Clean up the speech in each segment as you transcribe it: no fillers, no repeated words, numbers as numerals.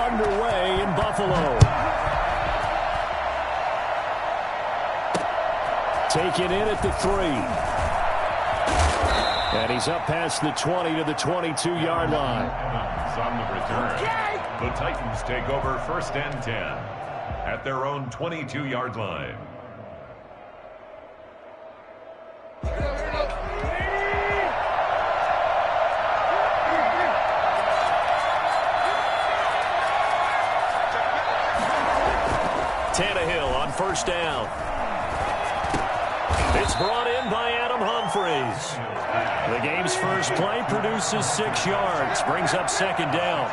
underway in Buffalo. Taken in at the 3. And he's up past the 20 to the 22-yard line. On the return, the Titans take over 1st and 10 at their own 22-yard line. Tannehill on 1st down. It's brought in by Adam Humphries. The game's first play produces 6 yards. Brings up 2nd down.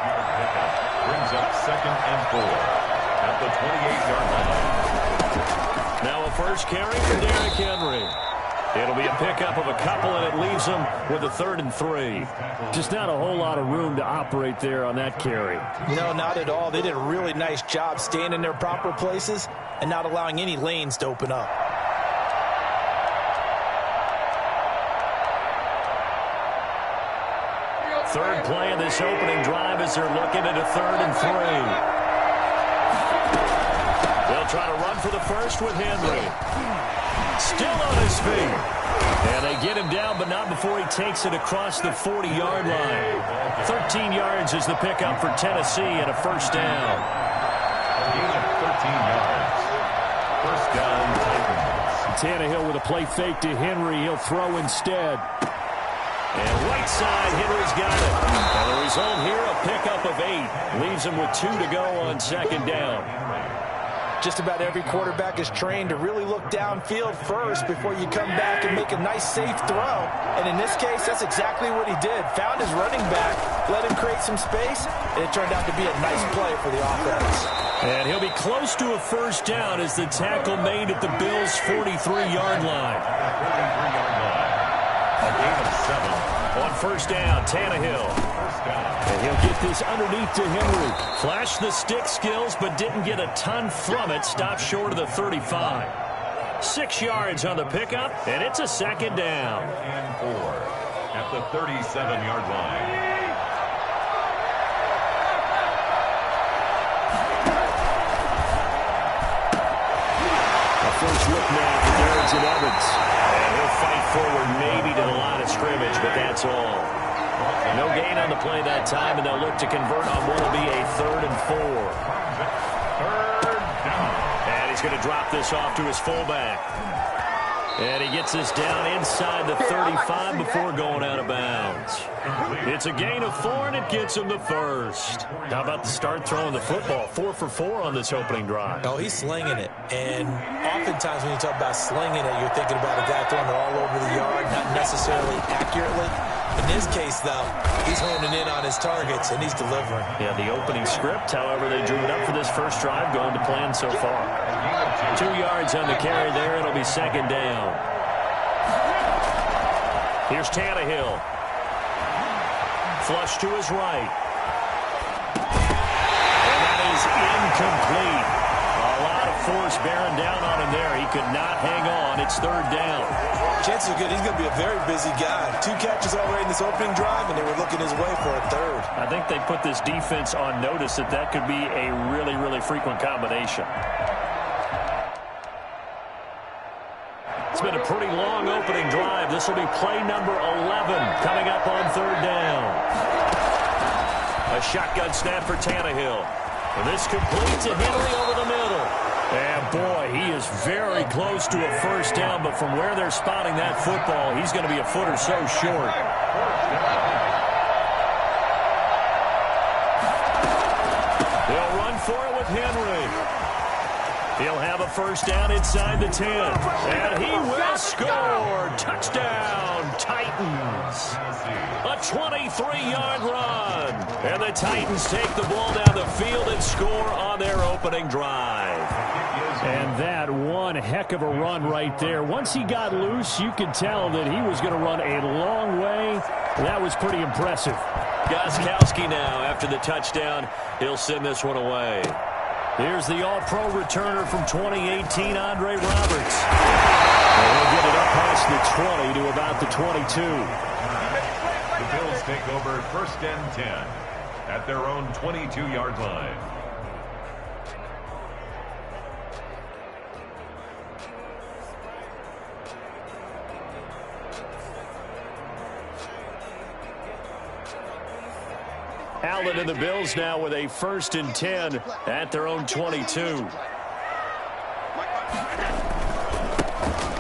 Brings up 2nd and 4 at the 28-yard line. Now a first carry for Derrick Henry. It'll be a pickup of a couple, and it leaves him with a 3rd and 3. Just not a whole lot of room to operate there on that carry. No, not at all. They did a really nice job staying in their proper places and not allowing any lanes to open up. Third play of this opening drive as they're looking at a 3rd and 3. They'll try to run for the first with Henry. Still on his feet. And they get him down, but not before he takes it across the 40-yard line. 13 yards is the pickup for Tennessee and a 1st down. Gain of 13 yards. 1st down, Titans. Tannehill with a play fake to Henry. He'll throw instead. And right side, Henry's got it. And the result here, a pickup of 8. Leaves him with 2 to go on 2nd down. Just about every quarterback is trained to really look downfield first before you come back and make a nice, safe throw. And in this case, that's exactly what he did. Found his running back, let him create some space, and it turned out to be a nice play for the offense. And he'll be close to a 1st down as the tackle made at the Bills' 43-yard line. A gain of 7. On 1st down, Tannehill. And he'll get this underneath to Henry. Flashed the stick skills, but didn't get a ton from it. Stopped short of the 35. 6 yards on the pickup, and it's a 2nd down. And 4 at the 37-yard line. First look now for Darrington Evans. And he'll fight forward maybe to the line of scrimmage, but that's all. No gain on the play that time, and they'll look to convert on what will be a 3rd and 4. 3rd down. And he's going to drop this off to his fullback. And he gets this down inside the 35 before going out of bounds. It's a gain of 4, and it gets him the 1st. How about the start throwing the football? 4 for 4 on this opening drive. Oh, he's slinging it. And oftentimes when you talk about slinging it, you're thinking about a guy throwing it all over the yard, not necessarily accurately. In this case, though, he's honing in on his targets, and he's delivering. Yeah, the opening script, however, they drew it up for this first drive, going to plan so far. 2 yards on the carry there. It'll be 2nd down. Here's Tannehill. Flush to his right. And that is incomplete. A lot of force bearing down on him there. He could not hang on. It's 3rd down. Chances are good he's going to be a very busy guy. 2 catches already in this opening drive, and they were looking his way for a 3rd. I think they put this defense on notice that that could be a really, really frequent combination. It's been a pretty long opening drive. This will be play number 11 coming up on 3rd down. A shotgun snap for Tannehill. And this complete to Henry over the middle. And, boy, he is very close to a 1st down, but from where they're spotting that football, he's going to be a foot or so short. They'll run for it with Henry. He'll have a 1st down inside the 10. And he will score. Touchdown, Titans. A 23-yard run. And the Titans take the ball down the field and score on their opening drive. And that one heck of a run right there. Once he got loose, you could tell that he was going to run a long way. That was pretty impressive. Gostkowski now, after the touchdown, he'll send this one away. Here's the all-pro returner from 2018, Andre Roberts. And he'll get it up past the 20 to about the 22. The Bills take over 1st and 10 at their own 22-yard line. Allen and the Bills now with a 1st and 10 at their own 22.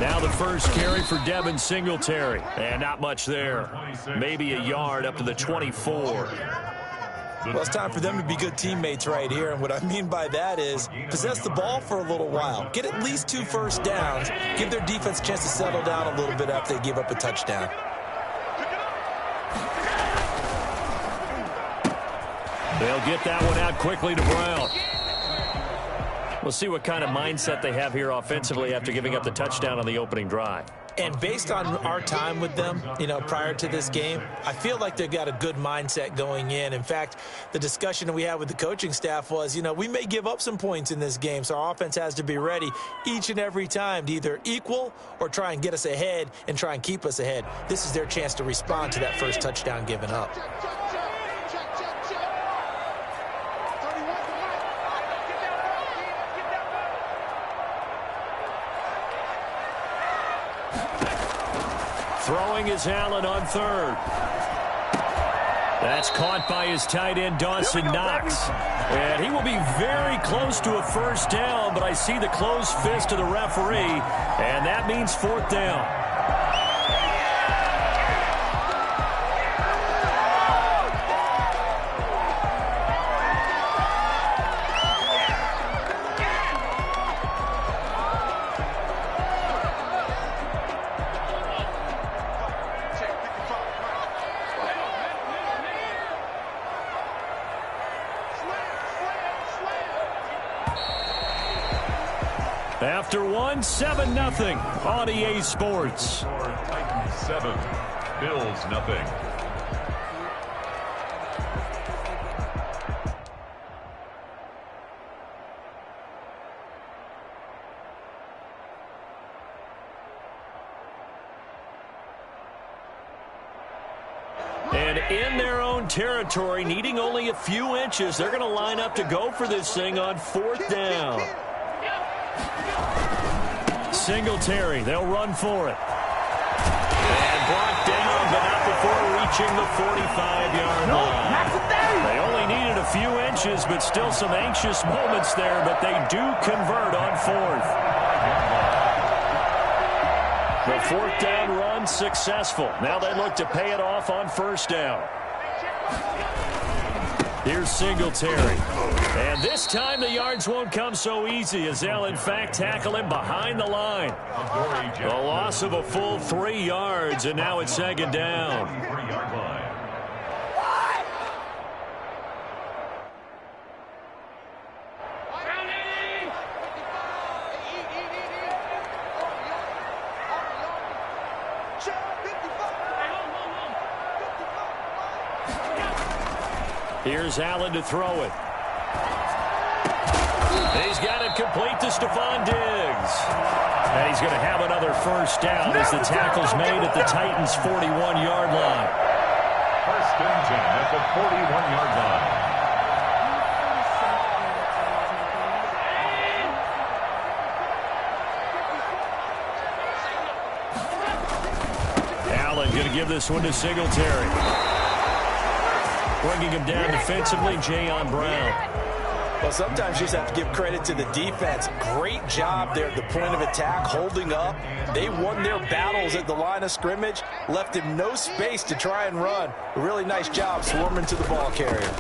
Now the first carry for Devin Singletary. And not much there. Maybe a yard up to the 24. Well, it's time for them to be good teammates right here. And what I mean by that is possess the ball for a little while. Get at least 2 first downs. Give their defense a chance to settle down a little bit after they give up a touchdown. They'll get that one out quickly to Brown. We'll see what kind of mindset they have here offensively after giving up the touchdown on the opening drive. And based on our time with them, prior to this game, I feel like they've got a good mindset going in. In fact, the discussion that we had with the coaching staff was, we may give up some points in this game, so our offense has to be ready each and every time to either equal or try and get us ahead and try and keep us ahead. This is their chance to respond to that first touchdown given up. Throwing is Allen on 3rd. That's caught by his tight end, Dawson Knox. And he will be very close to a first down, but I see the closed fist of the referee, and that means 4th down. After 1, 7-0 on EA Sports. Titans 7, Bills nothing. And in their own territory, needing only a few inches, they're going to line up to go for this thing on 4th down. Singletary, they'll run for it. And blocked down, but not before reaching the 45-yard line. They only needed a few inches, but still some anxious moments there, but they do convert on 4th. The 4th down run successful. Now they look to pay it off on 1st down. Here's Singletary. And this time the yards won't come so easy as they'll, in fact, tackle him behind the line. The loss of a full 3 yards, and now it's 2nd down. Here's Allen to throw it. He's got it complete to Stephon Diggs. And he's going to have another first down as the tackle's made at the Titans' 41-yard line. 1st and 10 at the 41-yard line. Allen going to give this one to Singletary. Bringing him down defensively, Jayon Brown. Well, sometimes you just have to give credit to the defense. Great job there at the point of attack, holding up. They won their battles at the line of scrimmage, left him no space to try and run. A really nice job swarming to the ball carrier.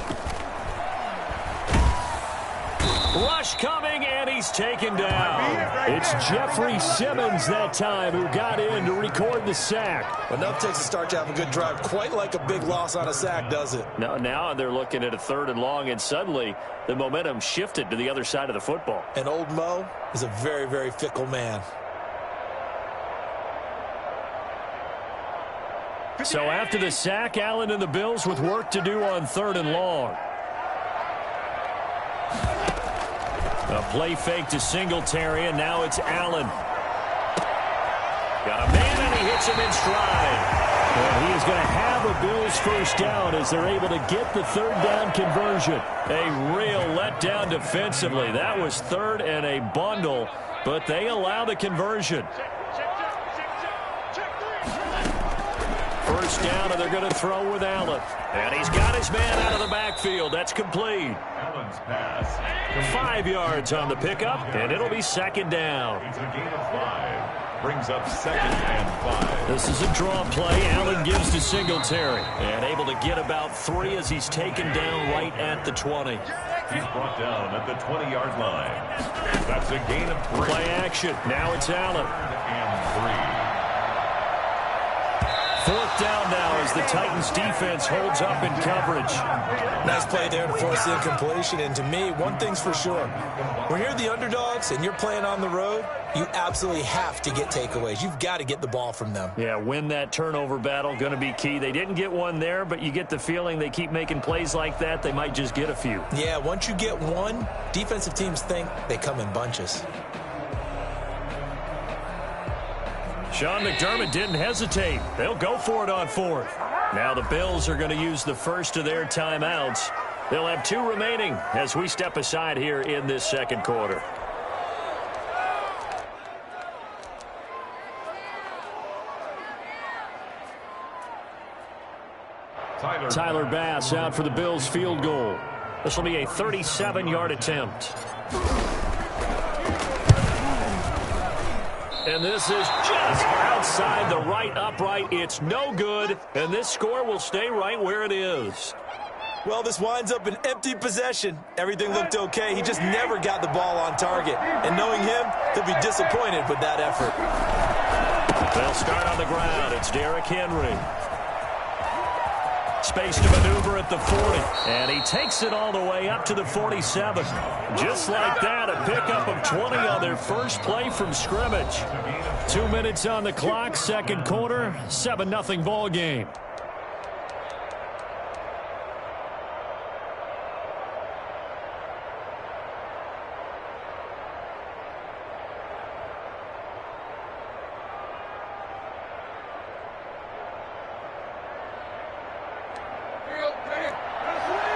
Rush coming, and he's taken down. It's Jeffrey Simmons that time who got in to record the sack. Enough takes to start to have a good drive. Quite like a big loss on a sack, does it? Now they're looking at a 3rd and long, and suddenly the momentum shifted to the other side of the football. And old Mo is a very, very fickle man. So after the sack, Allen and the Bills with work to do on 3rd and long. A play fake to Singletary, and now it's Allen. Got a man, and he hits him in stride. And he is going to have a Bills first down as they're able to get the third down conversion. A real letdown defensively. That was third and a bundle, but they allow the conversion. First down, and they're going to throw with Allen. And he's got his man out of the backfield. That's complete. Allen's pass. 5 yards on the pickup, and it'll be second down. It's a gain of 5. Brings up 2nd and 5. This is a draw play. Allen gives to Singletary. And able to get about 3 as he's taken down right at the 20. He's brought down at the 20-yard line. That's a gain of 3. Play action. Now it's Allen. And 3. Fourth down now as the Titans defense holds up in coverage. Nice play there to force the incompletion. And to me, one thing's for sure. When you're the underdogs and you're playing on the road, you absolutely have to get takeaways. You've got to get the ball from them. Yeah, win that turnover battle, going to be key. They didn't get one there, but you get the feeling they keep making plays like that, they might just get a few. Yeah, once you get one, defensive teams think they come in bunches. Sean McDermott didn't hesitate. They'll go for it on fourth. Now the Bills are going to use the first of their timeouts. They'll have 2 remaining as we step aside here in this second quarter. Tyler Bass out for the Bills field goal. This will be a 37-yard attempt. And this is just outside the right upright. It's no good, and this score will stay right where it is. Well, this winds up an empty possession. Everything looked okay. He just never got the ball on target. And knowing him, he'll be disappointed with that effort. They'll start on the ground. It's Derrick Henry. Space to maneuver at the 40. And he takes it all the way up to the 47. Just like that, a pickup of 20 on their first play from scrimmage. 2 minutes on the clock, second quarter, 7-0 ball game.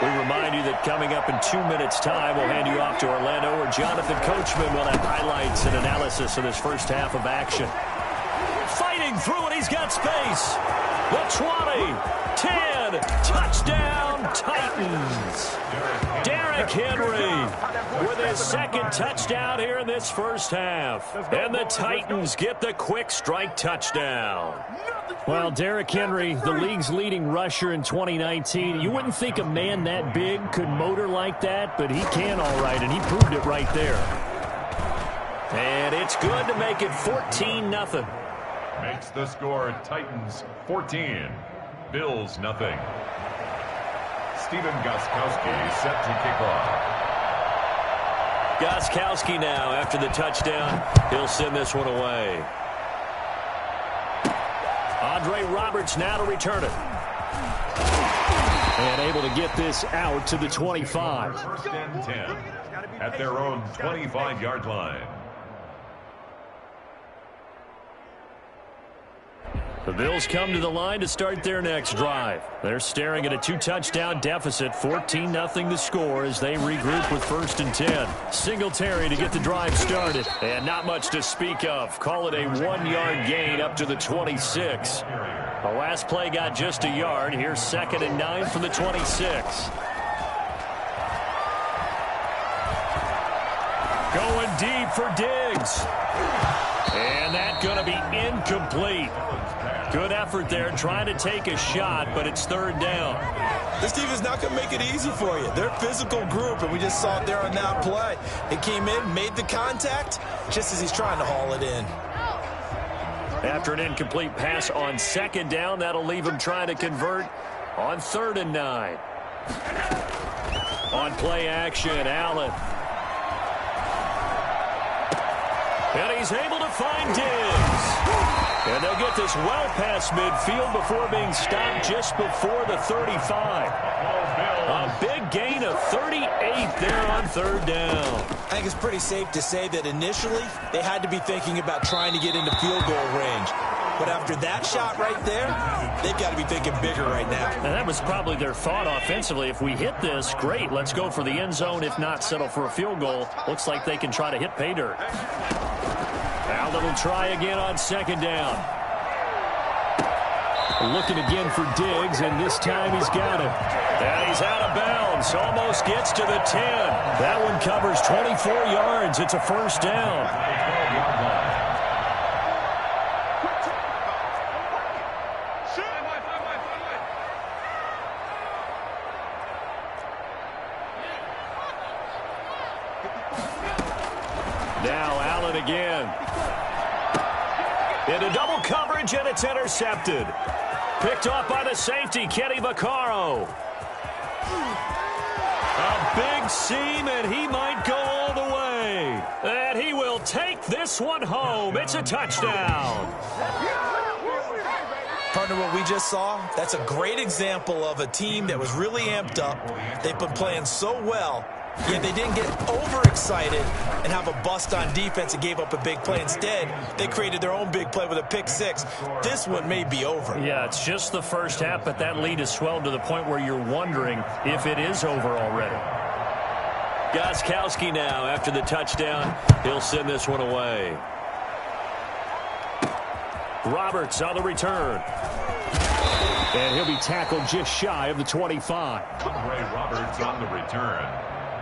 We remind you that coming up in 2 minutes' time, we'll hand you off to Orlando, where Jonathan Coachman will have highlights and analysis of this first half of action. Fighting through it, he's got space. The 20, 10, touchdown, Titans. Derrick Henry with his second touchdown here in this first half. And the Titans get the quick strike touchdown. Well, Derrick Henry, the league's leading rusher in 2019. You wouldn't think a man that big could motor like that, but he can all right, and he proved it right there. And it's good to make it 14-0. Makes the score Titans 14, Bills nothing. Steven Gostkowski set to kick off. Gostkowski now after the touchdown. He'll send this one away. Andre Roberts now to return it. And able to get this out to the 25. 1st and 10 at their own 25-yard line. The Bills come to the line to start their next drive. They're staring at a 2-touchdown deficit, 14-0 to score as they regroup with 1st and 10. Singletary to get the drive started. And not much to speak of. Call it a 1-yard gain up to the 26. The last play got just a yard. Here's 2nd and 9 from the 26. Going deep for Diggs. And that's going to be incomplete. Good effort there, trying to take a shot, but it's 3rd down. This team is not going to make it easy for you. They're a physical group, and we just saw it there on that play. It came in, made the contact, just as he's trying to haul it in. After an incomplete pass on 2nd down, that'll leave him trying to convert on 3rd and 9. On play action, Allen. And he's able to find Diggs. And they'll get this well past midfield before being stopped just before the 35. A big gain of 38 there on 3rd down. I think it's pretty safe to say that initially they had to be thinking about trying to get into field goal range. But after that shot right there, they've got to be thinking bigger right now. And that was probably their thought offensively. If we hit this, great. Let's go for the end zone. If not, settle for a field goal. Looks like they can try to hit pay dirt. Allen will try again on second down. Looking again for Diggs, and this time he's got it. And he's out of bounds. Almost gets to the 10. That one covers 24 yards. It's a first down. Now Allen again. Into double coverage, and it's intercepted. Picked off by the safety, Kenny Vaccaro. A big seam, and he might go all the way. And he will take this one home. It's a touchdown. Partner, what we just saw, that's a great example of a team that was really amped up. They've been playing so well, yet they didn't get overexcited and have a bust on defense and gave up a big play. Instead, they created their own big play with a pick six. This one may be over. Yeah, it's just the first half, but that lead has swelled to the point where you're wondering if it is over already. Gostkowski now after the touchdown. He'll send this one away. Roberts on the return. And he'll be tackled just shy of the 25. Ray Roberts on the return.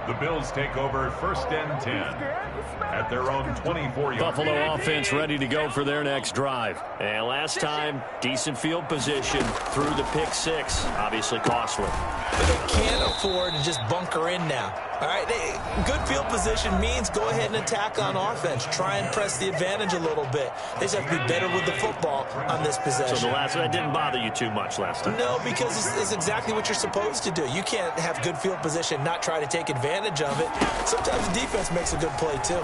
The Bills take over first and 10 at their own 24-yard. Buffalo offense ready to go for their next drive. And last time, decent field position through the pick six. Obviously costly. But they can't afford to just bunker in now. All right, good field position means go ahead and attack on offense. Try and press the advantage a little bit. They just have to be better with the football on this possession. So the last one didn't bother you too much last time? No, because it's exactly what you're supposed to do. You can't have good field position, not try to take advantage of it. Sometimes the defense makes a good play too.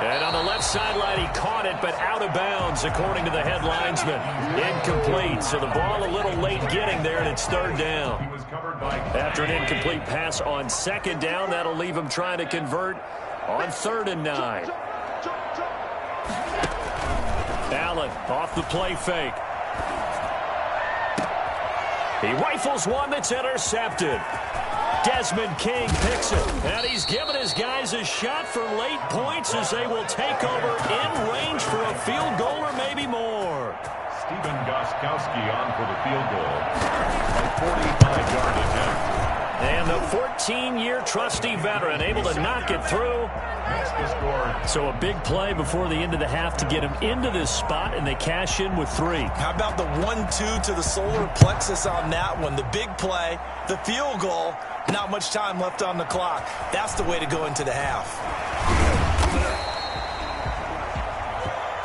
And on the left sideline, he caught it, but out of bounds, according to the head linesman. Incomplete, so the ball a little late getting there, and it's third down. After an incomplete pass on second down, that'll leave him trying to convert on 3rd and 9. Allen off the play fake. He rifles one that's intercepted. Desmond King picks it, and he's given his guys a shot for late points as they will take over in range for a field goal or maybe more. Stephen Gostkowski on for the field goal. A 45-yard attempt. And the 14-year trusty veteran able to knock it through. That's the score. So a big play before the end of the half to get him into this spot, and they cash in with 3. How about the 1-2 to the solar plexus on that one? The big play, the field goal, not much time left on the clock. That's the way to go into the half.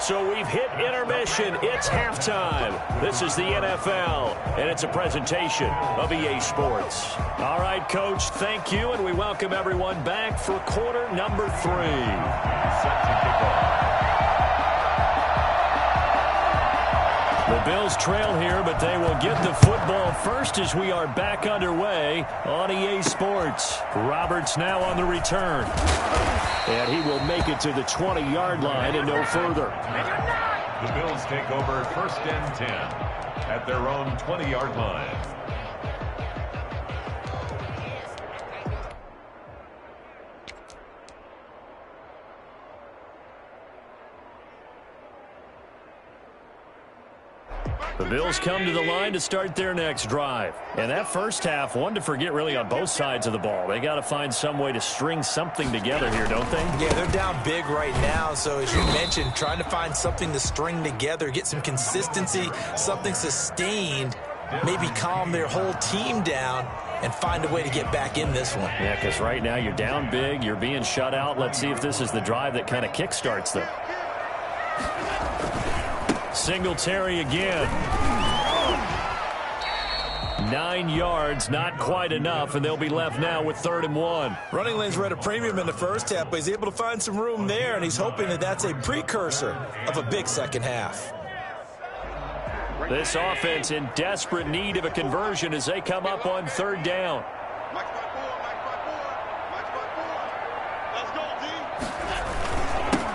So we've hit intermission. It's halftime. This is the NFL, and it's a presentation of EA Sports. All right, Coach, thank you, and we welcome everyone back for quarter number 3. Set to kick off. The Bills trail here, but they will get the football first as we are back underway on EA Sports. Roberts now on the return. And he will make it to the 20-yard line and no further. The Bills take over first and 10 at their own 20-yard line. The Bills come to the line to start their next drive. And that first half, one to forget really on both sides of the ball. They got to find some way to string something together here, don't they? Yeah, they're down big right now. So as you mentioned, trying to find something to string together, get some consistency, something sustained, maybe calm their whole team down and find a way to get back in this one. Yeah, because right now you're down big, you're being shut out. Let's see if this is the drive that kind of kickstarts them. Singletary again. 9 yards, not quite enough, and they'll be left now with 3rd and 1. Running lanes were at a premium in the first half, but he's able to find some room there, and he's hoping that that's a precursor of a big second half. This offense in desperate need of a conversion as they come up on 3rd down.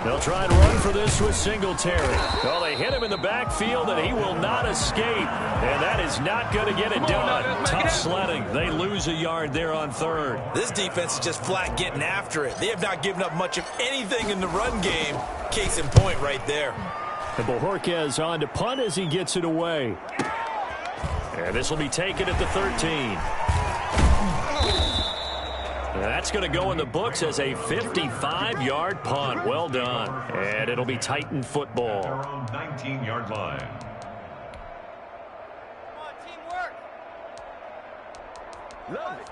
They'll try and run for this with Singletary. Well, they hit him in the backfield, and he will not escape. And that is not going to get it done. Tough sledding. They lose a yard there on third. This defense is just flat getting after it. They have not given up much of anything in the run game. Case in point right there. And Bojorquez on to punt as he gets it away. And this will be taken at the 13. That's going to go in the books as a 55-yard punt. Well done. And it'll be Titan football. Their own 19-yard line. Come on, teamwork. Love it.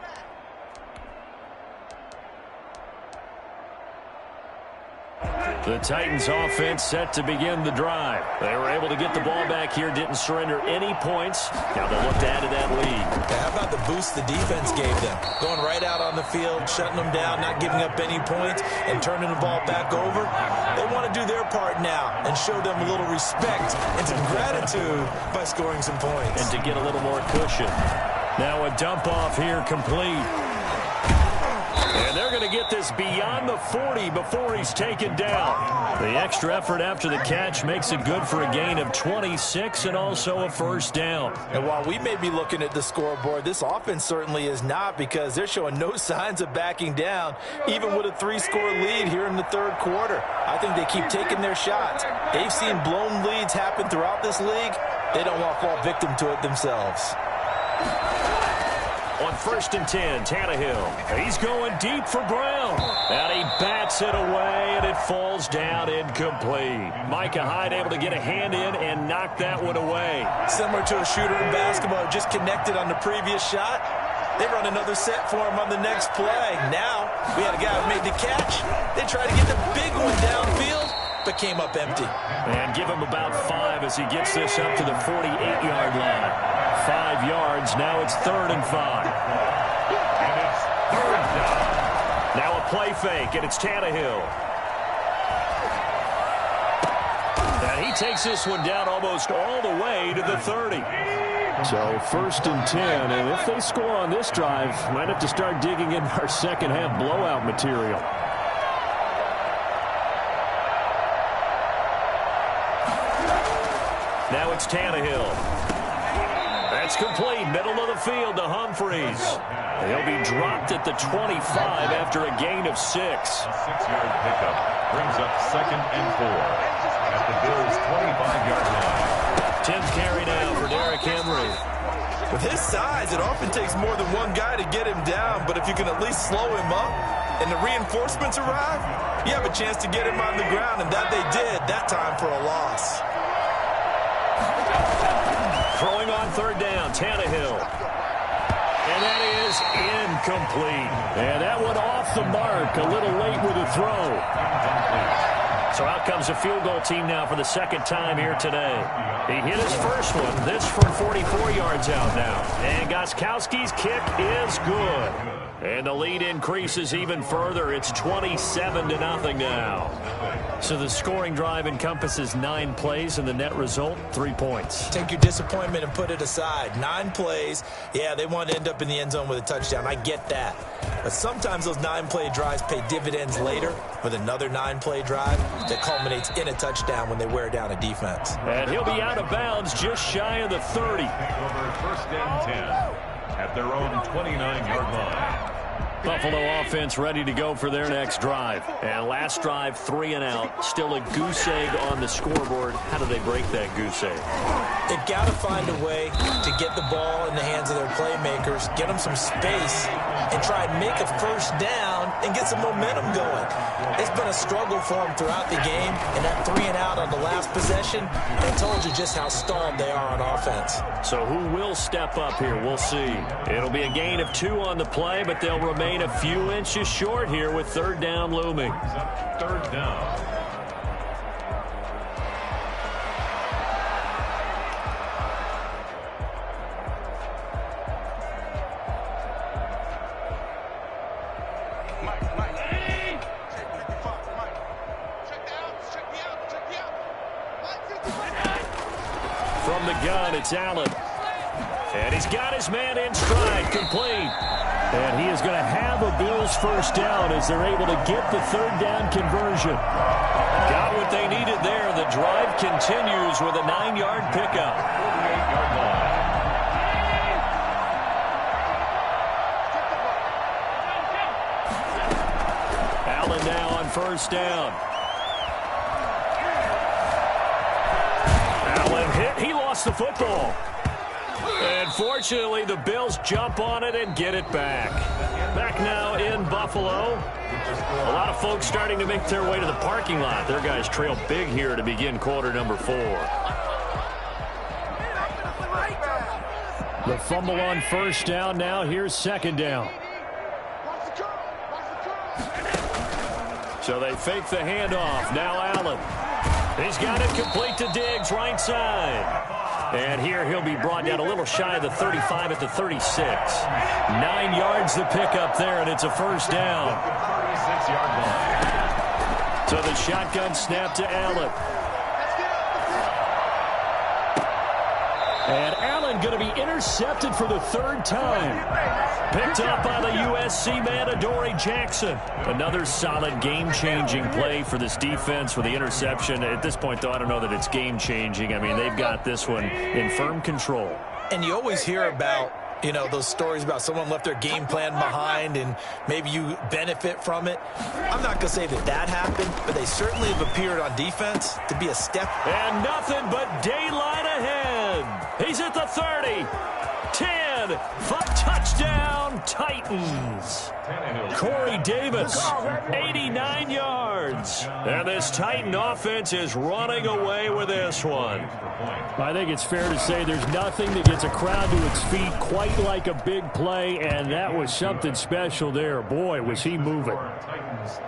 The Titans offense set to begin the drive. They were able to get the ball back here, didn't surrender any points. Now they'll look to add to that lead. How about the boost the defense gave them? Going right out on the field, shutting them down, not giving up any points, and turning the ball back over. They want to do their part now and show them a little respect and some gratitude by scoring some points. And to get a little more cushion. Now a dump off here complete. And they're going to get this beyond the 40 before he's taken down. The extra effort after the catch makes it good for a gain of 26 and also a first down. And while we may be looking at the scoreboard, this offense certainly is not, because they're showing no signs of backing down, even with a 3-score lead here in the third quarter. I think they keep taking their shots. They've seen blown leads happen throughout this league. They don't want to fall victim to it themselves. On 1st and 10, Tannehill. He's going deep for Brown. And he bats it away, and it falls down incomplete. Micah Hyde able to get a hand in and knock that one away. Similar to a shooter in basketball, just connected on the previous shot. They run another set for him on the next play. Now, we had a guy who made the catch. They tried to get the big one downfield, but came up empty. And give him about 5 as he gets this up to the 48-yard line. 5 yards. Now it's 3rd and 5. And it's 3rd down. Now a play fake, and it's Tannehill. And he takes this one down almost all the way to the 30. So 1st and 10, and if they score on this drive, might have to start digging in our second half blowout material. Now it's Tannehill. That's complete. Middle of the field to Humphreys. He'll be dropped at the 25 after a gain of 6. A 6-yard pickup brings up 2nd and 4 at the Bills' 25-yard line. 10th carry now for Derrick Henry. With his size, it often takes more than one guy to get him down, but if you can at least slow him up and the reinforcements arrive, you have a chance to get him on the ground, and that they did that time for a loss. Throwing on 3rd down, Tannehill. And that is incomplete. And that one off the mark, a little late with a throw. So out comes a field goal team now for the 2nd time here today. He hit his first one, this from 44 yards out now. And Gostkowski's kick is good. And the lead increases even further. It's 27-0 now. So the scoring drive encompasses 9 plays, and the net result, 3 points. Take your disappointment and put it aside. 9 plays. Yeah, they want to end up in the end zone with a touchdown. I get that. But sometimes those 9-play drives pay dividends later with another 9-play drive that culminates in a touchdown when they wear down a defense. And he'll be out of bounds just shy of the 30. Take over 1st and 10 at their own 29-yard line. Buffalo offense ready to go for their next drive. And last drive, 3 and out. Still a goose egg on the scoreboard. How do they break that goose egg? They've got to find a way to get the ball in the hands of their playmakers, get them some space, and try and make a first down and get some momentum going. It's been a struggle for them throughout the game, and that 3 and out on the last possession, they told you just how stalled they are on offense. So who will step up here? We'll see. It'll be a gain of 2 on the play, but they'll remain a few inches short here with 3rd down looming. 3rd down. From the gun, it's Allen. And he's got his man in stride, complete. And he is going to have a Bills first down as they're able to get the 3rd down conversion. Got what they needed there. The drive continues with a 9-yard pickup. 48-yard line. Allen now on first down. Allen hit. He lost the football. And fortunately, the Bills jump on it and get it back. Back now in Buffalo. A lot of folks starting to make their way to the parking lot. Their guys trail big here to begin quarter number 4. The fumble on first down. Now here's second down. So they fake the handoff. Now Allen. He's got it complete to Diggs, right side. And here he'll be brought down a little shy of the 35 at the 36. 9 yards to pick up there, and it's a first down. 36-yard line. So the shotgun snap to Allen. And Allen going to be intercepted for the 3rd time. Picked up by the USC man, Adoree Jackson. Another solid game-changing play for this defense with the interception. At this point, though, I don't know that it's game-changing. I mean, they've got this one in firm control. And you always hear about, you know, those stories about someone left their game plan behind and maybe you benefit from it. I'm not going to say that that happened, but they certainly have appeared on defense to be a step. And nothing but daylight ahead. He's at the 30. 10. Touchdown, Titans. Corey Davis, 89 yards. And this Titan offense is running away with this one. I think it's fair to say there's nothing that gets a crowd to its feet quite like a big play, and that was something special there. Boy, was he moving.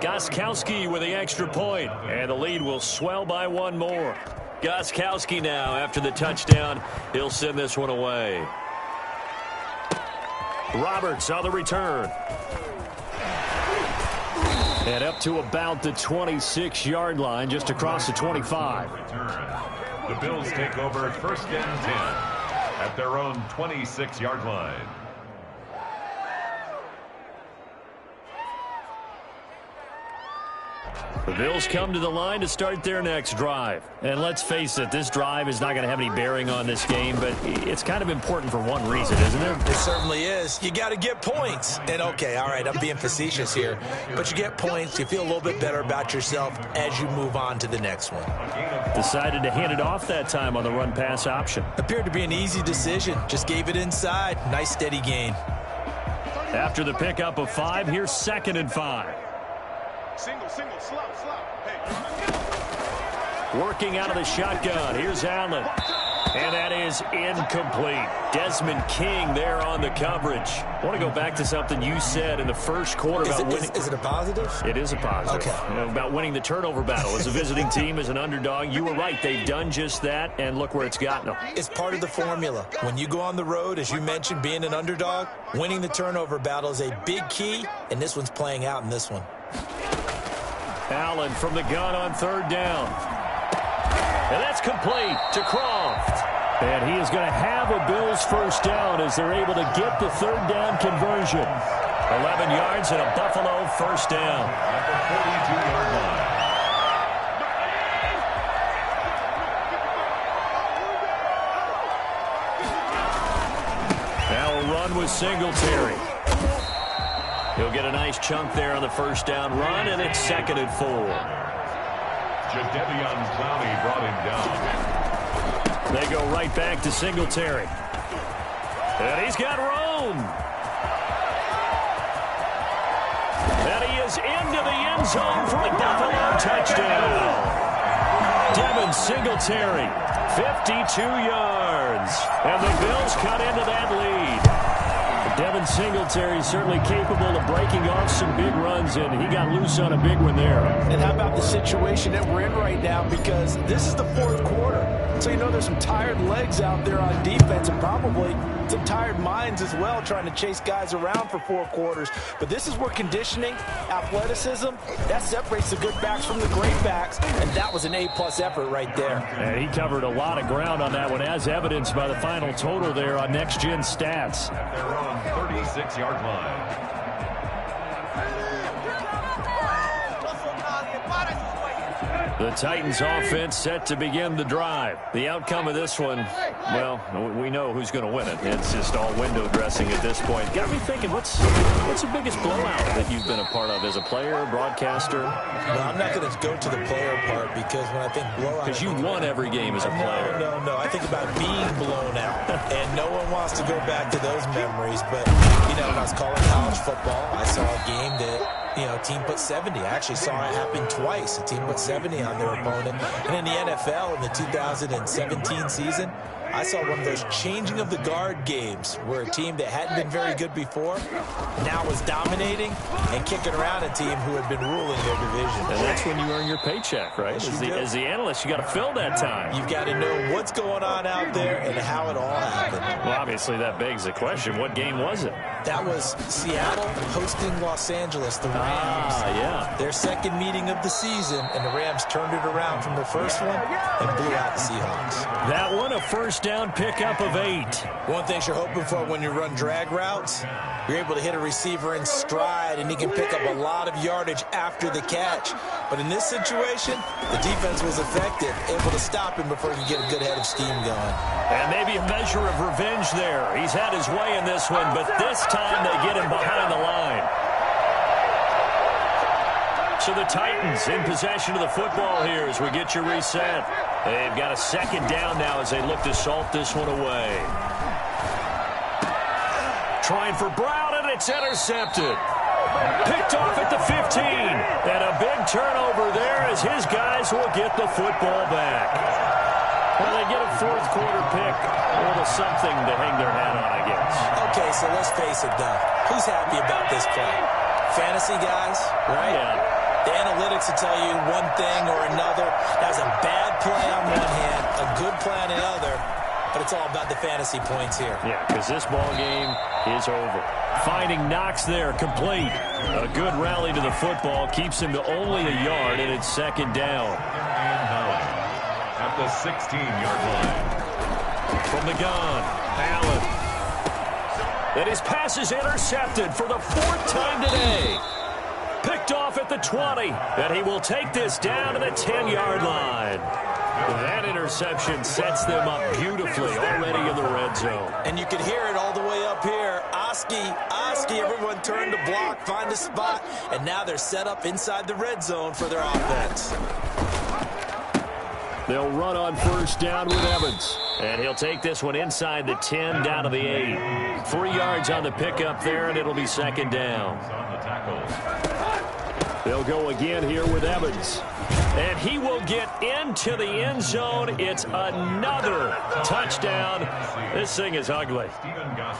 Gostkowski with the extra point, and the lead will swell by one more. Gostkowski now, after the touchdown, he'll send this one away. Roberts on the return. And up to about the 26-yard line, just across the 25. The Bills take over 1st and 10 at their own 26-yard line. The Bills come to the line to start their next drive. And let's face it, this drive is not going to have any bearing on this game, but it's kind of important for one reason, isn't it? It certainly is. You got to get points. And, okay, all right, I'm being facetious here. But you get points, you feel a little bit better about yourself as you move on to the next one. Decided to hand it off that time on the run-pass option. Appeared to be an easy decision. Just gave it inside. Nice, steady gain. After the pickup of 5, here's 2nd and 5. Single, slow. Hey. Working out of the shotgun. Here's Allen. And that is incomplete. Desmond King there on the coverage. I want to go back to something you said in the first quarter about winning. Is it a positive? It is a positive. Okay. You know, about winning the turnover battle. As a visiting team, as an underdog, you were right. They've done just that, and look where it's gotten them. It's part of the formula. When you go on the road, as you mentioned, being an underdog, winning the turnover battle is a big key, and this one's playing out in this one. Allen from the gun on 3rd down. And that's complete to Croft. And he is going to have a Bills first down as they're able to get the 3rd down conversion. 11 yards and a Buffalo first down. At the 42-yard line. Now a run with Singletary. He'll get a nice chunk there on the first down run, and it's 2nd and 4. Jadeveon Clowney brought him down. They go right back to Singletary. And he's got room. And he is into the end zone for a Buffalo touchdown. Devin Singletary, 52 yards. And the Bills cut into that lead. Devin Singletary is certainly capable of breaking off some big runs, and he got loose on a big one there. And how about the situation that we're in right now? Because this is the 4th quarter. So you know there's some tired legs out there on defense and probably some tired minds as well trying to chase guys around for 4 quarters. But this is where conditioning, athleticism, that separates the good backs from the great backs, and that was an A-plus effort right there. And he covered a lot of ground on that one, as evidenced by the final total there on Next Gen Stats. At their own 36-yard line. The Titans offense set to begin the drive. The outcome of this one, well, we know who's going to win it. It's just all window dressing at this point. Got me thinking, what's the biggest blowout that you've been a part of as a player, broadcaster? Well, I'm not going to go to the player part because when I think blowout... Because you won every game as a player. No. I think about being blown out. And no one wants to go back to those memories. But, you know, when I was calling college football, I saw a game that... team put 70. I actually saw it happen twice. A team put 70 on their opponent. And in the NFL, in the 2017 season, I saw one of those changing of the guard games where a team that hadn't been very good before now was dominating and kicking around a team who had been ruling their division. And that's when you earn your paycheck, right? As the analyst, you got to fill that time. You've got to know what's going on out there and how it all happened. Well, obviously, that begs the question, what game was it? That was Seattle hosting Los Angeles, the Rams. Yeah. Their second meeting of the season, and the Rams turned it around from the first one and blew out the Seahawks. That one, a first down pickup of 8. One thing you're hoping for when you run drag routes, you're able to hit a receiver in stride, and he can pick up a lot of yardage after the catch. But in this situation, the defense was effective, able to stop him before he could get a good head of steam going. And maybe a measure of revenge there. He's had his way in this one, but this time they get him behind the line. So the Titans in possession of the football here as we get you reset. They've got a second down now as they look to salt this one away. Trying for Brown, and it's intercepted. Picked off at the 15. And a big turnover there as his guys will get the football back. Well, they get a fourth quarter pick. A little something to hang their hat on, I guess. Okay, so let's face it, though. Who's happy about this play? Fantasy guys, right? Yeah. The analytics will tell you one thing or another. That was a bad play on one hand, a good play on the other, but it's all about the fantasy points here. Yeah, because this ball game is over. Finding Knox there, complete. A good rally to the football keeps him to only a yard, and it's second down. At the 16-yard line. From the gun, Allen. And his pass is intercepted for the 4th time today. Picked off at the 20, and he will take this down to the 10-yard line. That interception sets them up beautifully already in the red zone. And you can hear it all the way up here. Oski, everyone turned to block, find a spot, and now they're set up inside the red zone for their offense. They'll run on first down with Evans. And he'll take this one inside the 10 down to the 8. 3 yards on the pickup there, and it'll be second down. They'll go again here with Evans. And he will get into the end zone. It's another touchdown. This thing is ugly.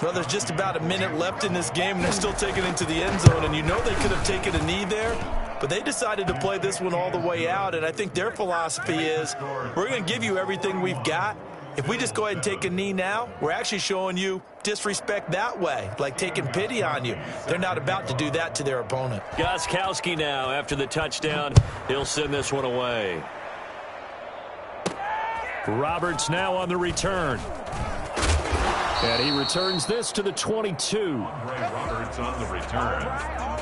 Well, there's just about a minute left in this game, and they're still taking it into the end zone. And you know they could have taken a knee there, but they decided to play this one all the way out. And I think their philosophy is, we're going to give you everything we've got. If we just go ahead and take a knee now, we're actually showing you disrespect that way, like taking pity on you. They're not about to do that to their opponent. Gostkowski now after the touchdown. He'll send this one away. Roberts now on the return. And he returns this to the 22. Roberts on the return.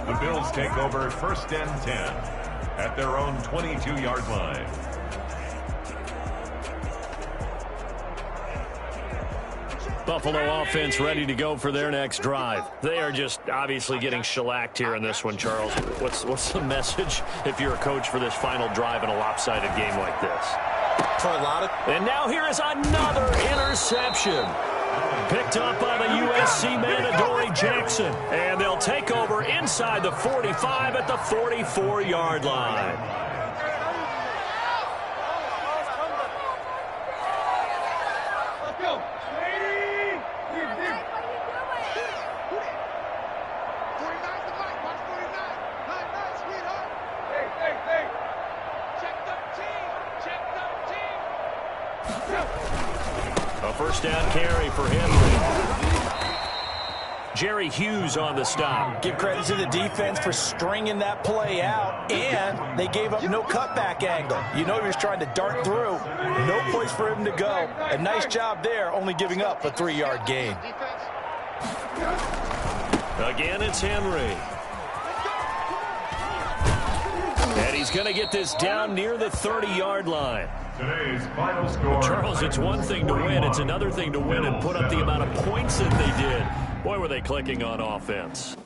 The Bills take over first and 10 at their own 22-yard line. Buffalo offense ready to go for their next drive. They are just obviously getting shellacked here in this one, Charles. What's the message if you're a coach for this final drive in a lopsided game like this? For a lot of... And now here is another interception. Picked up by the USC man, Adoree Jackson. And they'll take over inside the 45 at the 44-yard line. A first down carry for Henry. Jerry Hughes on the stop. Give credit to the defense for stringing that play out, and they gave up no cutback angle. You know he was trying to dart through. No place for him to go. A nice job there, only giving up a 3-yard gain. Again, it's Henry. And he's going to get this down near the 30-yard line. Today's final score. Charles, it's one thing to win. It's another thing to win and put up the amount of points that they did. Boy, were they clicking on offense.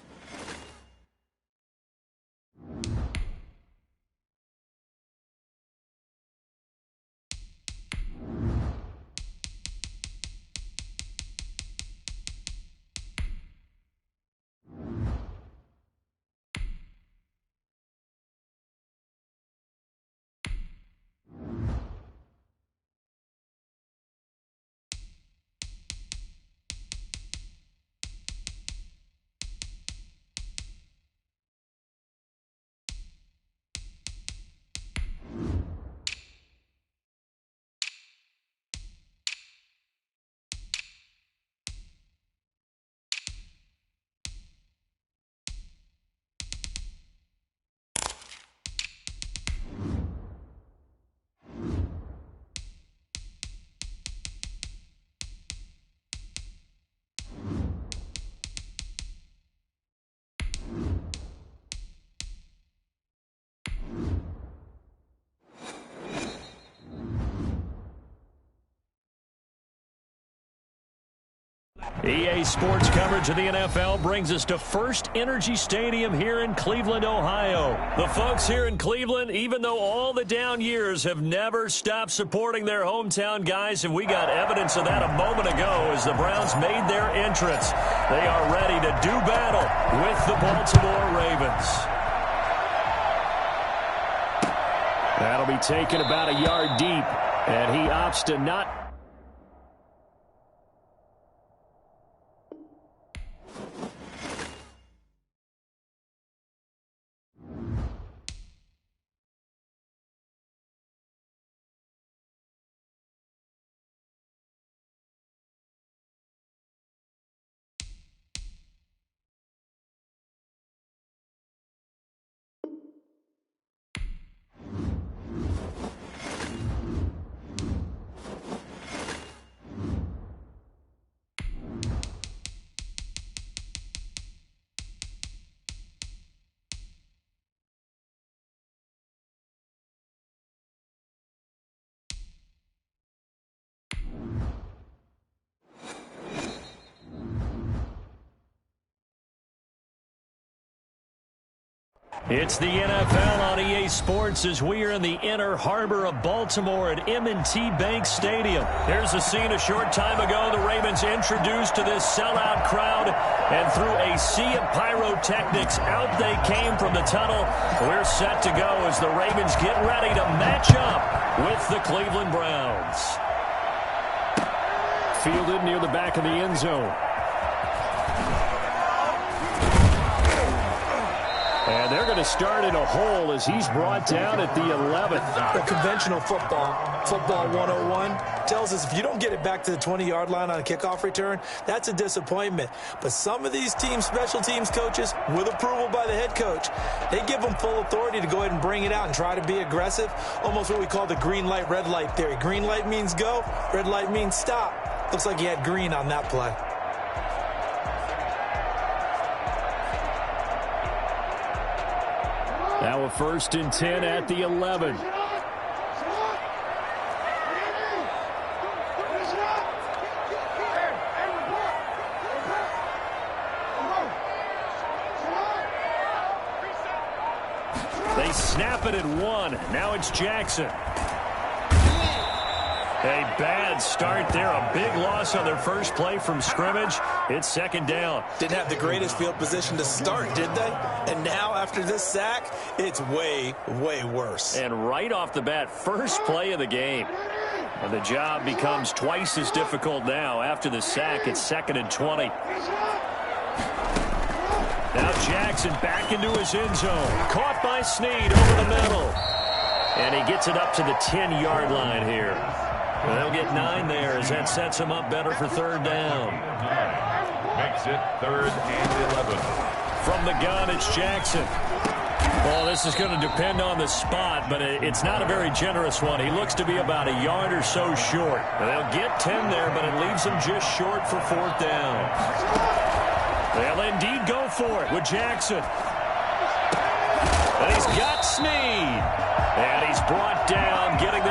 EA Sports coverage of the NFL brings us to First Energy Stadium here in Cleveland, Ohio. The folks here in Cleveland, even though all the down years, have never stopped supporting their hometown guys, and we got evidence of that a moment ago as the Browns made their entrance. They are ready to do battle with the Baltimore Ravens. That'll be taken about a yard deep, and he opts to not. It's the NFL on EA Sports as we are in the inner harbor of Baltimore at M&T Bank Stadium. Here's a scene a short time ago. The Ravens introduced to this sellout crowd, and through a sea of pyrotechnics, out they came from the tunnel. We're set to go as the Ravens get ready to match up with the Cleveland Browns. Fielded near the back of the end zone. And they're going to start in a hole as he's brought down at the 11th. The conventional football 101, tells us if you don't get it back to the 20-yard line on a kickoff return, that's a disappointment. But some of these special teams coaches, with approval by the head coach, they give them full authority to go ahead and bring it out and try to be aggressive. Almost what we call the green light, red light theory. Green light means go, red light means stop. Looks like he had green on that play. Now a 1st and 10 at the 11. They snap it at 1. Now it's Jackson. A bad start there. A big loss on their first play from scrimmage. It's 2nd down. Didn't have the greatest field position to start, did they? And now after this sack, it's way, way worse. And right off the bat, first play of the game. And the job becomes twice as difficult now. After the sack, it's 2nd and 20. Now Jackson back into his end zone. Caught by Snead over the middle. And he gets it up to the 10-yard line here. They'll get 9 there as that sets him up better for 3rd down. Makes it 3rd and 11. From the gun, it's Jackson. Well, this is going to depend on the spot, but it's not a very generous one. He looks to be about a yard or so short. They'll get 10 there, but it leaves him just short for 4th down. They'll indeed go for it with Jackson. And he's got Snead.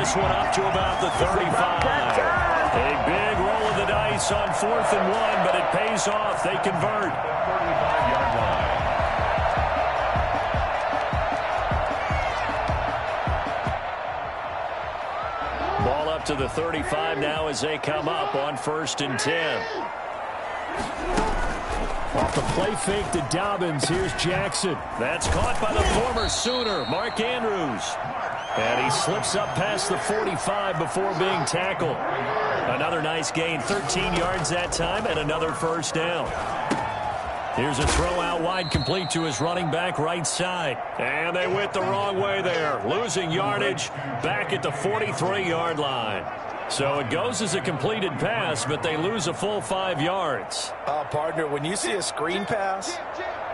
this one up to about the 35. A big roll of the dice on 4th and 1, but it pays off. They convert. 35-yard line. Ball up to the 35 now as they come up on 1st and 10. Off the play fake to Dobbins. Here's Jackson. That's caught by the former Sooner, Mark Andrews. And he slips up past the 45 before being tackled. Another nice gain, 13 yards that time, and another first down. Here's a throw out wide, complete to his running back right side. And they went the wrong way there, losing yardage back at the 43-yard line. So it goes as a completed pass, but they lose a full 5 yards. Partner, when you see a screen pass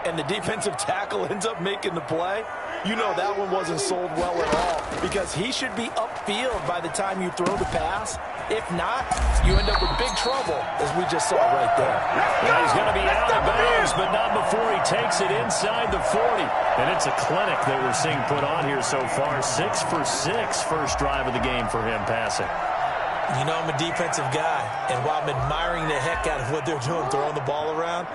and the defensive tackle ends up making the play, you know that one wasn't sold well at all, because he should be upfield by the time you throw the pass. If not, you end up with big trouble, as we just saw right there. Well, he's going to be out of bounds, but not before he takes it inside the 40. And it's a clinic that we're seeing put on here so far. 6 for 6 first drive of the game for him passing. You know, I'm a defensive guy, and while I'm admiring the heck out of what they're doing, throwing the ball around,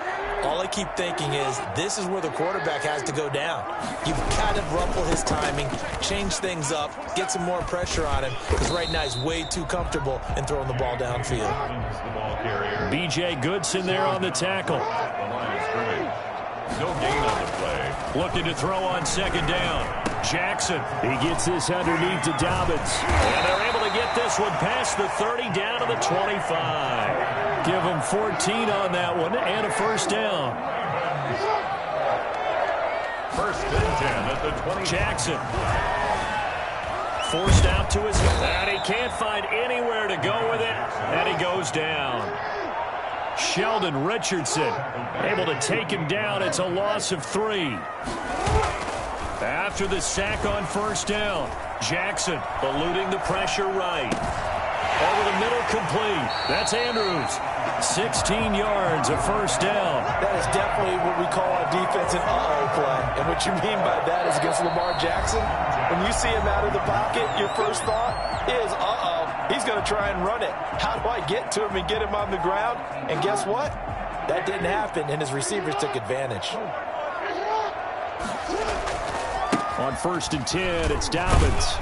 all I keep thinking is this is where the quarterback has to go down. You've got to ruffle his timing, change things up, get some more pressure on him, because right now he's way too comfortable in throwing the ball downfield. B.J. Goodson there on the tackle. No gain on the play. Looking to throw on 2nd down. Jackson, he gets this underneath to Dobbins. And they're able to get this one past the 30 down to the 25. Give them 14 on that one and a first down. 1st and 10 at the 20. Jackson. Forced out to his head. And he can't find anywhere to go with it. And he goes down. Sheldon Richardson able to take him down. It's a loss of 3. After the sack on 1st down, Jackson eluding the pressure right. Over the middle, complete. That's Andrews. 16 yards, a first down. That is definitely what we call a defensive play. And what you mean by that is against Lamar Jackson, when you see him out of the pocket, your first thought is, he's going to try and run it. How do I get to him and get him on the ground? And guess what? That didn't happen, and his receivers took advantage. On 1st and 10, it's Dobbins.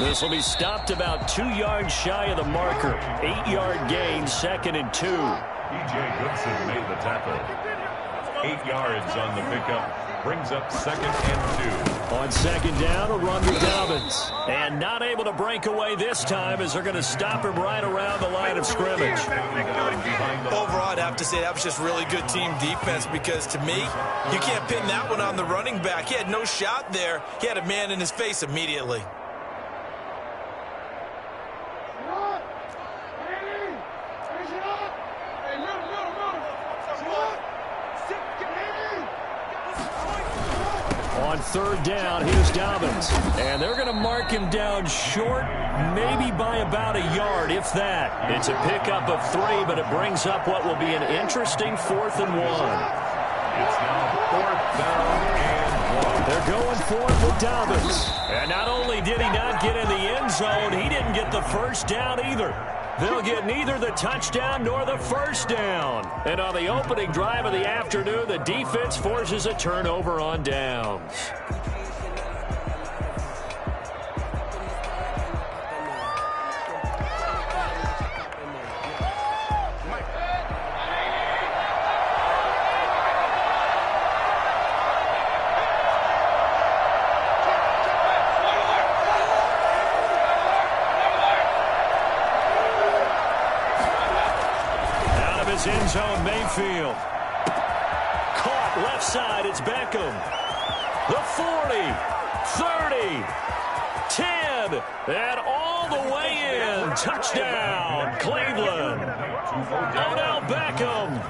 This will be stopped about 2 yards shy of the marker. 8-yard gain, 2nd and 2. B.J. Goodson made the tackle. 8 yards on the pickup. Brings up 2nd and 2. On 2nd down, a run to Dobbins. And not able to break away this time as they're going to stop him right around the line of scrimmage. Overall, I'd have to say that was just really good team defense, because to me, you can't pin that one on the running back. He had no shot there. He had a man in his face immediately. On 3rd down, here's Dobbins. And they're going to mark him down short, maybe by about a yard, if that. It's a pickup of 3, but it brings up what will be an interesting 4th and 1. It's now 4th down and 1. They're going for it with Dobbins. And not only did he not get in the end zone, he didn't get the first down either. They'll get neither the touchdown nor the first down. And on the opening drive of the afternoon, the defense forces a turnover on downs. End zone, Mayfield. Caught left side, it's Beckham. The 40, 30, 10, and all the way in. Touchdown, Cleveland. Odell Beckham,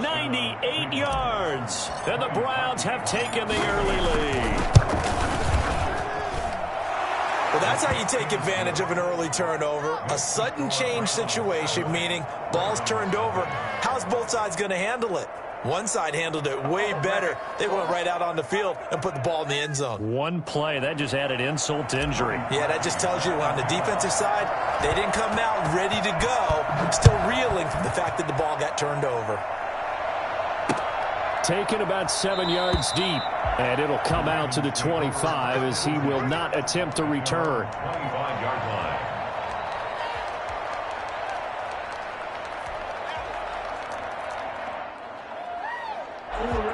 98 yards. And the Browns have taken the early lead. Well, that's how you take advantage of an early turnover. A sudden change situation, meaning ball's turned over. How's both sides going to handle it? One side handled it way better. They went right out on the field and put the ball in the end zone. One play, that just added insult to injury. Yeah, that just tells you on the defensive side, they didn't come out ready to go, still reeling from the fact that the ball got turned over. Taken about 7 yards deep, and it'll come out to the 25 as he will not attempt to return. 25-yard line.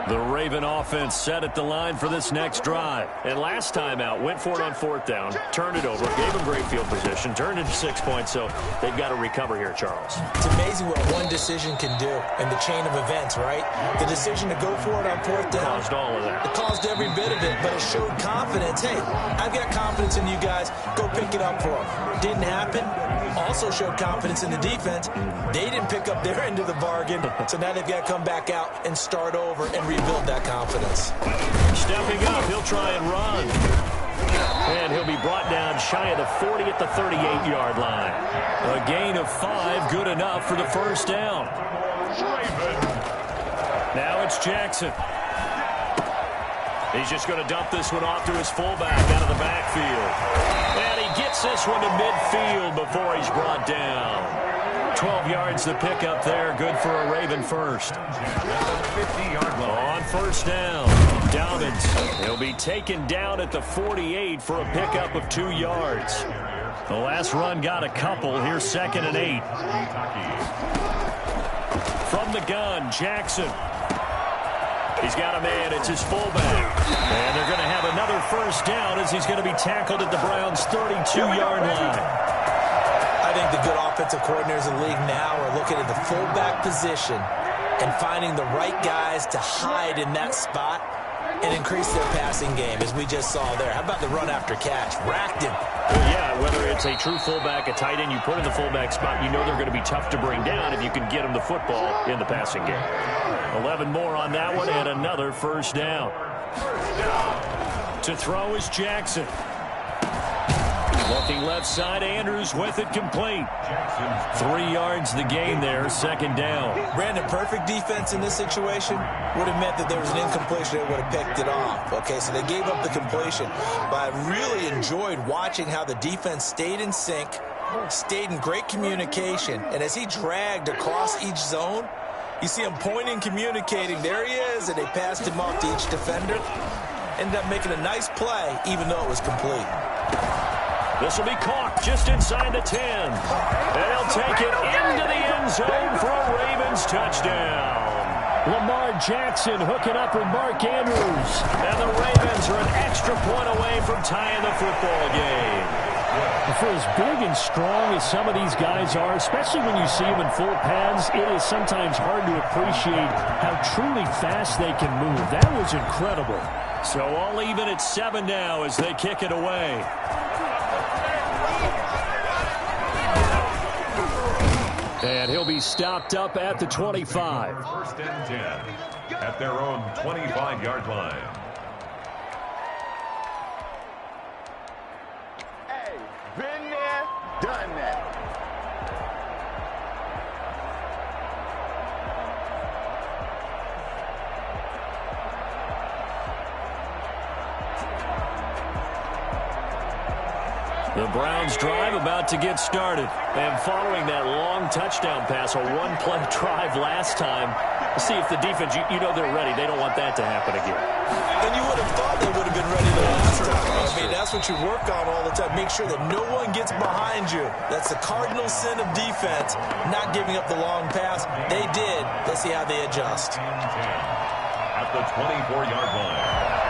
The Raven offense set at the line for this next drive. And last time out, went for it on 4th down, turned it over, gave them great field position, turned it to 6 points, so they've got to recover here, Charles. It's amazing what one decision can do in the chain of events, right? The decision to go for it on 4th down. Caused all of that. It caused every bit of it, but it showed confidence. Hey, I've got confidence in you guys. Go pick it up for them. Didn't happen. Also showed confidence in the defense. They didn't pick up their end of the bargain, so now they've got to come back out and start over and rebuild that confidence. Stepping up, he'll try and run. And he'll be brought down shy of the 40 at the 38-yard line. A gain of 5, good enough for the first down. Now it's Jackson. He's just going to dump this one off to his fullback out of the backfield. And he gets this one to midfield before he's brought down. 12 yards to pick up there. Good for a Raven first. 50-yard line. On first down, Dobbins. He'll be taken down at the 48 for a pickup of 2 yards. The last run got a couple. Here's 2nd and 8. From the gun, Jackson. He's got a man. It's his fullback. And they're going to have another first down as he's going to be tackled at the Browns' 32-yard line. I think the good offensive coordinators in the league now are looking at the fullback position and finding the right guys to hide in that spot and increase their passing game, as we just saw there. How about the run after catch? Racked him. Well, yeah, whether it's a true fullback, a tight end, you put in the fullback spot, you know they're going to be tough to bring down if you can get them the football in the passing game. 11 more on that one and another first down. To throw is Jackson. Looking left side, Andrews with it complete. 3 yards the gain there, 2nd down. Brandon, perfect defense in this situation would have meant that there was an incompletion that would have picked it off. Okay, so they gave up the completion. But I really enjoyed watching how the defense stayed in sync, stayed in great communication, and as he dragged across each zone, you see him pointing, communicating. There he is, and they passed him off to each defender. Ended up making a nice play, even though it was complete. This will be caught just inside the 10. And he'll take it into the end zone for a Ravens touchdown. Lamar Jackson hooking up with Mark Andrews. And the Ravens are an extra point away from tying the football game. For as big and strong as some of these guys are, especially when you see them in full pads, it is sometimes hard to appreciate how truly fast they can move. That was incredible. So all even at 7 now as they kick it away. And he'll be stopped up at the 25. 1st and 10 at their own 25-yard line. Hey, been there, done that. The Browns drive about to get started. And following that long touchdown pass, a one-play drive last time, see if the defense, you know they're ready. They don't want that to happen again. And you would have thought they would have been ready the last time. I mean, that's what you work on all the time. Make sure that no one gets behind you. That's the cardinal sin of defense, not giving up the long pass. They did. Let's see how they adjust. At the 24-yard line.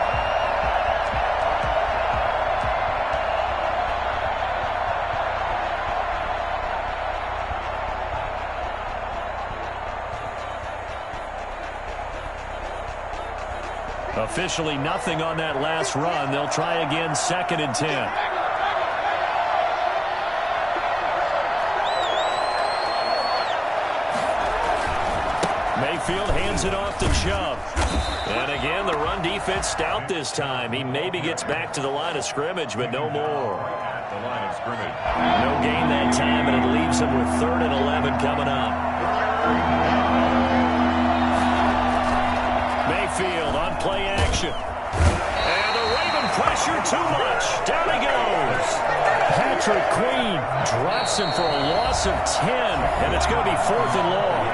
Officially nothing on that last run. They'll try again, 2nd and 10. Mayfield hands it off to Chubb. And again, the run defense stout this time. He maybe gets back to the line of scrimmage, but no more. At the line of scrimmage. No gain that time, and it leaves him with 3rd and 11 coming up. field on play action. And the Raven pressure too much. Down he goes. Patrick Queen drops him for a loss of 10, and it's going to be 4th and long.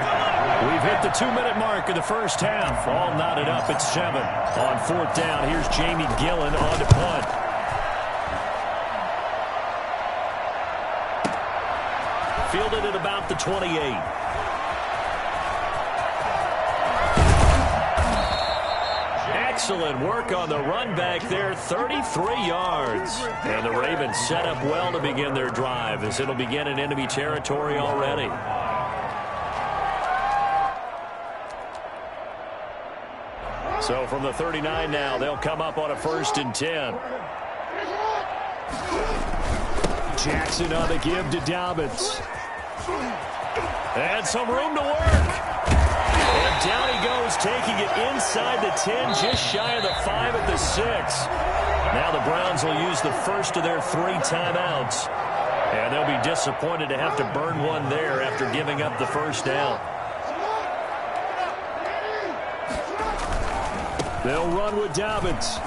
We've hit the 2-minute mark of the first half. All knotted up at 7. On 4th down, here's Jamie Gillen on to punt. Fielded at about the 28. Excellent work on the run back there, 33 yards. And the Ravens set up well to begin their drive as it'll begin in enemy territory already. So from the 39 now, they'll come up on a 1st and 10. Jackson on the give to Dobbins. And some room to work. And down he goes, taking it inside the 10, just shy of the 5 at the 6. Now the Browns will use the first of their 3 timeouts. And they'll be disappointed to have to burn one there after giving up the first down. They'll run with Dobbins.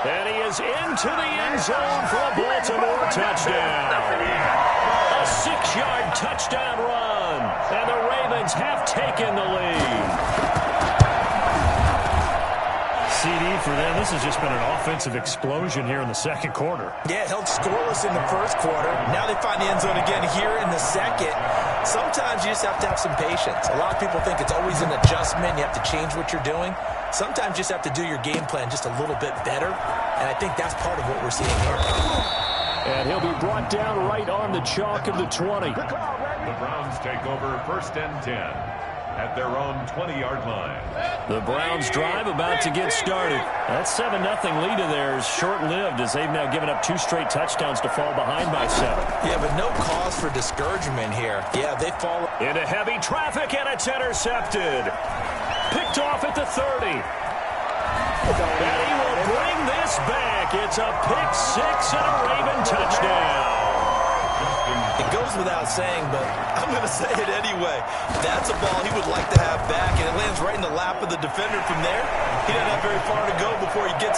And he is into the end zone for a Baltimore touchdown. A 6-yard touchdown run. And the Ravens have taken the lead. CD for them. This has just been an offensive explosion here in the second quarter. Yeah, held scoreless in the first quarter. Now they find the end zone again here in the second. Sometimes you just have to have some patience. A lot of people think it's always an adjustment. You have to change what you're doing. Sometimes you just have to do your game plan just a little bit better. And I think that's part of what we're seeing here. And he'll be brought down right on the chalk of the 20. The Browns take over 1st and 10 at their own 20-yard line. The Browns drive about to get started. That 7-0 lead of theirs short-lived as they've now given up 2 straight touchdowns to fall behind by 7. Yeah, but no cause for discouragement here. Yeah, they fall into heavy traffic, and it's intercepted. Picked off at the 30. And he will bring this back. It's a pick 6 and a Raven touchdown. It goes without saying, but I'm going to say it anyway. That's a ball he would like to have back, and it lands right in the lap of the defender from there. He doesn't have very far to go before he gets